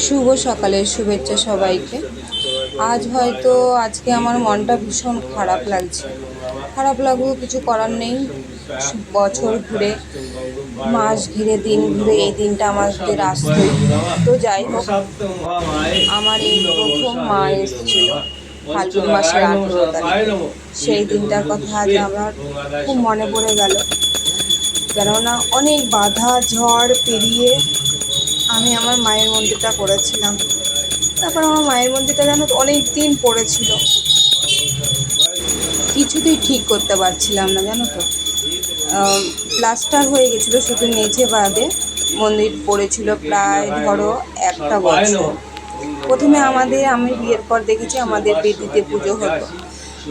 শুভ সকালের শুভেচ্ছা সবাইকে। আজকে আমার মনটা ভীষণ খারাপ লাগছে। খারাপ লাগলেও কিছু করার নেই। বছর ঘুরে, মাস ঘিরে, দিন ঘুরে এই দিনটা আমাদের আসতোই। তো যাই হোক, আমার এই প্রথম মা এসেছিল ফাল্গুন মাসের 18 তারিখে। সেই দিনটার কথা আজ আমার খুব মনে পড়ে গেল। কেননা অনেক বাধা ঝড় পেরিয়ে আমি আমার মায়ের মন্দিরটা করেছিলাম। তারপর আমার মায়ের মন্দিরটা জানো তো অনেক দিন পড়েছিল, কিছুতেই ঠিক করতে পারছিলাম না জানো তো। প্লাস্টার হয়ে গেছিলো শুধু মেঝে বাদে। মন্দির পড়েছিল প্রায় ধরো একটা বছর। প্রথমে আমি বিয়ের পর দেখেছি আমাদের বেদিতে পুজো হতো,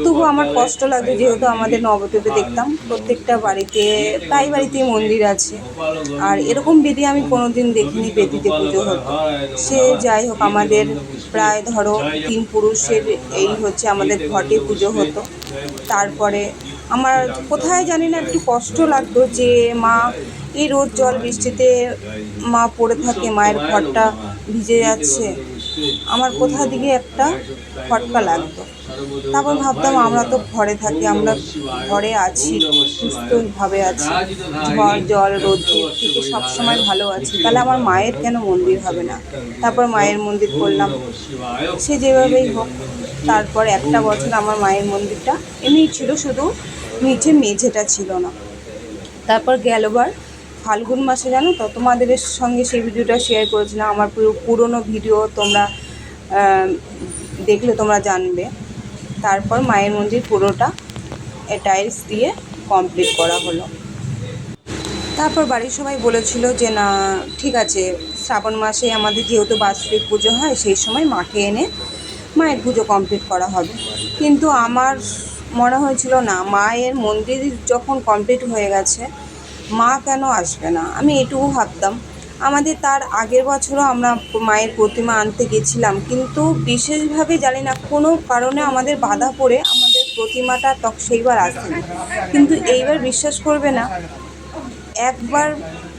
তবু আমার কষ্ট লাগতো যেহেতু আমাদের নবদ্বীপে দেখতাম প্রত্যেকটা বাড়িতে, প্রায় বাড়িতেই মন্দির আছে, আর এরকম বেদি আমি কোনোদিন দেখিনি বেদিতে পুজো হতো। সে যাই হোক, আমাদের প্রায় ধরো 3 পুরুষের এই হচ্ছে আমাদের ঘটে পুজো হতো। তারপরে আমার কোথায় জানি না একটু কষ্ট লাগতো যে মা এই রোদ জল বৃষ্টিতে মা পড়ে থাকে, মায়ের ঘরটা ভিজে যাচ্ছে, আমার কোথা দিকে একটা খটকা লাগতো। তারপর ভাবতাম আমরা তো ঘরে থাকি, আমরা ঘরে আছি, সুস্থভাবে আছি, ঝড় জল রোদ থেকে সবসময় ভালো আছি, তাহলে আমার মায়ের কেন মন্দির হবে না। তারপর মায়ের মন্দির করলাম, সে যেভাবেই হোক। তারপর একটা বছর আমার মায়ের মন্দিরটা এমনি ছিল, শুধু নিচে মেঝেটা ছিল না। তারপর গেলবার ফাল্গুন মাসে জানো তো, তোমাদের সঙ্গে সেই ভিডিওটা শেয়ার করেছিলাম। আমার পুরনো ভিডিও তোমরা দেখলে তোমরা জানবে। তারপর মায়ের মন্দির পুরোটা টাইলস দিয়ে কমপ্লিট করা হলো। তারপর বাড়ির সবাই বলেছিল যে না ঠিক আছে, শ্রাবণ মাসে আমাদের যেহেতু বাৎসরিক পুজো হয়, সেই সময় মাকে এনে মায়ের পুজো কমপ্লিট করা হবে। কিন্তু আমার মনে হয়েছিল না, মায়ের মন্দির যখন কমপ্লিট হয়ে গেছে মা কেন আসবে না, আমি এটুকু ভাবতাম। আমাদের তার আগের বছরও আমরা মায়ের প্রতিমা আনতে গেছিলাম, কিন্তু বিশেষভাবে জানি না কোনো কারণে আমাদের বাধা পড়ে আমাদের প্রতিমাটা সেইবার আসেনি। কিন্তু এইবার বিশ্বাস করবে না, একবার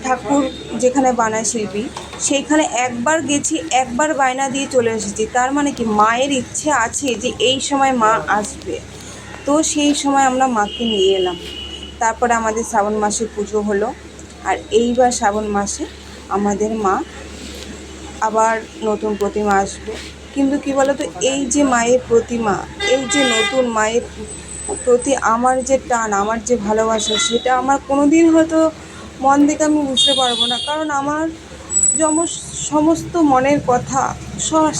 ঠাকুর যেখানে বানায় শিল্পী, সেইখানে একবার গেছি, একবার বায়না দিয়ে চলে এসেছি। তার মানে কি মায়ের ইচ্ছে আছে যে এই সময় মা আসবে, তো সেই সময় আমরা মাকে নিয়ে এলাম। তারপরে আমাদের শ্রাবণ মাসে পুজো হলো, আর এইবার শ্রাবণ মাসে আমাদের মা আবার নতুন প্রতিমা আসবে। কিন্তু কী বলো তো, এই যে মায়ের প্রতিমা, এই যে নতুন মায়ের প্রতি আমার যে টান, আমার যে ভালোবাসা, সেটা আমার কোনো দিন হয়তো মন থেকে আমি বুঝতে পারবো না। কারণ আমার সমস্ত মনের কথা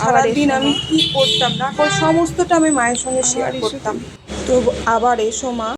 সারাদিন আমি কী করতাম না সমস্তটা আমি মায়ের সঙ্গে শেয়ার করতাম। তো আবার এসো মা।